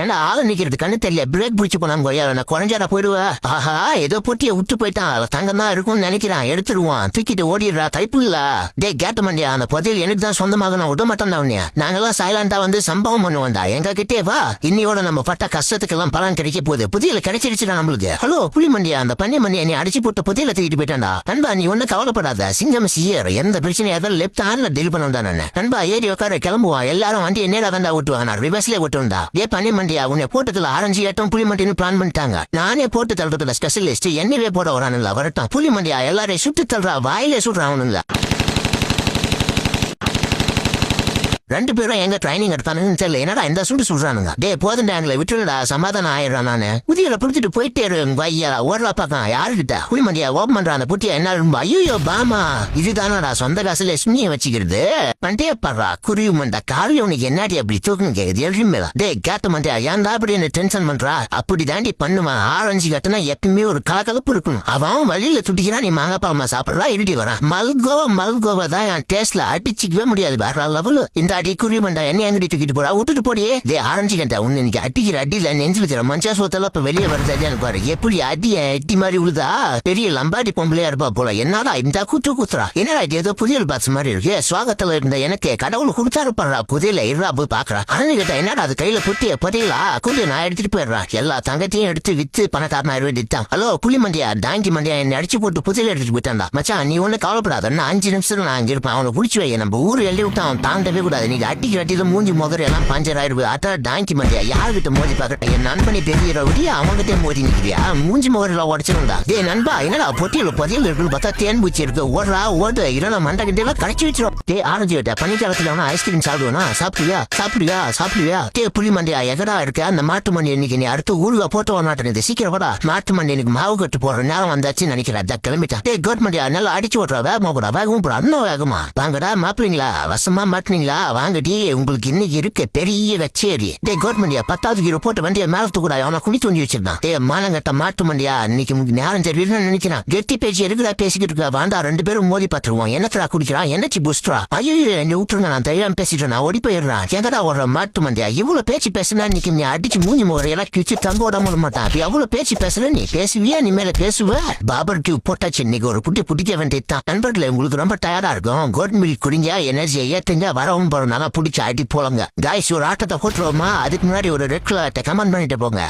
ஏன்னா ஆளு நிக்கிறது கண்ணு தெரியல பிரேக் பிடிச்சு போனாங்க கொய்யா நான் குறைஞ்சாடா போயிடுவா ஆஹா ஏதோ பொட்டியை விட்டு போயிட்டான் தங்கம் தான் இருக்கும்னு நினைக்கிறான் எடுத்துருவான் தூக்கிட்டு ஓடிடுறா தைப்பு இல்ல டே கேட்ட மாண்டியா அந்த புதையல் எனக்கு தான் சொந்தமாக நான் விட மாட்டேன் அவனியா நாங்கெல்லாம் சைலண்டா வந்து சம்பவம் பண்ணுவோம்டா எங்க கிட்டே வா இன்னையோட நம்ம பட்ட கஷ்டத்துக்கெல்லாம் பலன் கிடைக்க போகுது புதியல கிடைச்சிருச்சுடா நம்மளுக்கு ஹலோ புலி மண்டியா அந்த பண்ணி மண்டியா நீ அடிச்சு போட்ட புதியல தூக்கிட்டு போயிட்டான்டா நண்பா நீ ஒன்னும் கவலைப்படாத சிங்கம் சியர் எந்த பிரச்சனையா இருந்தாலும் லெப்ட் ஹேண்ட்ல டீல் பண்ணும் தான் நண்பா ஏறி உட்கார கிளம்புவான் எல்லாரும் வண்டி நேரா தான் ஓட்டுவாங்க நான் ரிவர்ஸ்ல ஓட்டுவா ஏ பண்ணி மண்டியா உன்னை போட்டதுல ஆரஞ்சு ஏட்டம் புலி மண்டின்னு பிளான் பண்ணிட்டாங்க நானே போட்டு தள்ளுறதுல ஸ்பெஷலிஸ்ட் என்னவே போட வரானுங்களா வரட்டும் புலி மண்டியா எல்லாரையும் சுட்டு தள்ளுறா வாயிலே சுடுறானுங்களா ரெண்டு பேரும் எங்க ட்ரைனிங் எடுத்தானுன்னு தெரியல என்னடா இந்த சுட்டு சொல்றானுங்க டே போதுண்டா எங்களை விட்டுடா சமாதானம் ஆயிடுறான் நானு புதியல புடிச்சிட்டு போயிட்டே ஐயா ஓடுறா பாக்கம் யாருக்கிட்ட புலிமண்டியா ஓபன் பண்ற அந்த புட்டியா என்ன ஐயோ பாமா இதுதானடா சொந்த காசுல சுமிய வச்சுக்கிறது பண்டே படுறா குருவிமண்டா காலி உனக்கு என்னாடி அப்படி தூக்குன்னு கேக்குது எழுதிமேலா டே கேட்ட மண்டியா ஏன்டா அப்படி என்ன டென்ஷன் பண்றா அப்படி தாண்டி பண்ணுவான் ஆரஞ்சு கட்டுனா எப்பயுமே ஒரு கலக்கலப்பு இருக்கணும் அவன் வழியில துட்டிக்கிறான் நீ மாங்காப்பழமா சாப்பிடுறா இருட்டி வரான் மல்கோவா தான் என் டேஸ்ட்ல அடிச்சிக்கவே முடியாது வேற லெவலு இந்த அடி குருவிமண்டா என்ன எங்கடி தூக்கிட்டு போறா விட்டுட்டு போடியே டே ஆரஞ்சு கண்டா உன்னை இன்னைக்கு அடிக்கிற அடியில நெஞ்சில் இருக்கிற மஞ்சா சோத்தெல்லாம் இப்ப வெளியே வருது பாரு எப்படி அடி மாதிரி உழுதா பெரிய லம்பாடி பொம்பளையா இருப்பா போல என்னடா இந்த குத்துறா என்னடா இது ஏதோ புதியல் பாஸ் மாதிரி இருக்கு சுவாகத்துல இருந்த எனக்கு கடவுள் கொடுத்தா இருப்பாரா புதியல இருறா போய் பாக்குறா ஆரஞ்சு கேட்டா என்னடா அது கையில புட்டிய புதையலா கொஞ்சம் நான் எடுத்துட்டு போயிடுறான் எல்லா தங்கத்தையும் எடுத்து வித்து பணக்காரனா விட்டான் ஹலோ புலி மண்டியா டாங்கி மண்டியா என்ன அடிச்சு போட்டு புதியல எடுத்துட்டு போயிட்டான்டா மச்சான் நீ ஒண்ணு கவலைப்படாத 5 நிமிஷம் நான் அங்க இருப்பேன் அவனை குடிச்சு வை நம்ம ஊரு எழுதி விட்டு அவன் தாண்டவே கூடாது நீங்க அட்டிக்கு அட்டில மூஞ்சி முகர் எல்லாம் பஞ்சர் ஆயிடுது அட்டா டாங்கி மண்டியா யாருகிட்ட மோதி பாக்கட்ட என் நண்பனை தெரியற விடிய அவங்ககிட்ட மோதி நிக்கிறியா மூஞ்சி முகர்ல உடச்சிருந்தா டே நண்பா என்னடா பொட்டியில புதையல் இருக்குன்னு பார்த்தா தேன் பூச்சி இருக்கு ஓடுறா ஓடு இல்ல மண்டை கிட்ட எல்லாம் கடைச்சி வச்சிரும் டே ஆரஞ்சு கிட்ட பனிக்காலத்துல அவனா ஐஸ்கிரீம் சாப்பிடுவானா சாப்பிடுவியா டே புலி மண்டியா எகடா இருக்க அந்த மாட்டு மண்டி இன்னைக்கு நீ அடுத்து ஊருவா போட்டு வரமாட்டேன் சீக்கிரம் வாடா மாட்டு மண்டி எனக்கு மாவு கட்டு போற நேரம் வந்தாச்சுன்னு நினைக்கிறேன் கிளம்பிட்டான் டே கோட் மண்டியா நல்லா அடிச்சு ஓட்டுறா வேகமும் போறா இன்னும் வேகமா வாங்கடா மாப்பிளீங்களா வசமா மாட்டுனீங்களா வாங்கடி உங்களுக்கு இன்னைக்கு இருக்க பெரிய கச்சேரி டே கவர்மெண்டியா 10வது ஹீரோ போட்டு வண்டியை மேலத்து கூட அவனை குடி தோண்டி வச்சிருந்தான் டே மானங்கட்ட மாட்டு மண்டியா இன்னைக்கு நேரம் தெரியும் நினைக்கிறான் கெட்டி பேச்சு எதுக்குடா பேசிக்கிட்டு இருக்கா வாண்டா 2 பேரும் மோதி பார்த்துருவோம் என்னத்தடா குடிக்கிறான் என்னச்சி புஸ்ட்ரா ஐயோ என்ன விட்டுருங்க நான் தெரியாம பேசிட்டு நான் ஓடி போயிடுறான் எங்கடா ஒரு மாட்டு மண்டியா இவ்வளவு பேச்சு பேசுனா இன்னைக்கு நீ அடிச்சு மூஞ்சி முறையெல்லாம் கிழிச்சு தங்க விட மாட்டான் எவ்வளவு பேச்சு பேசுற நீ பேசுவியா நீ மேல பேசுவ பாபர் டியூ போட்டாச்சு இன்னைக்கு ஒரு புடிக்க வேண்டியதுதான் நண்பர்களே உங்களுக்கு ரொம்ப டயர்டா இருக்கும் கோட் மில்க் குடிங்க எனர்ஜியை ஏத்துங்க வரவும் போறோம் நல்லா பிடிச்ச அடி போலங்க காய்ஸ் ஒரு ஆட்டத்தை போட்டுருவோமா அதுக்கு முன்னாடி ஒரு ரெட் கலர் கமெண்ட் பண்ணிட்டு போங்க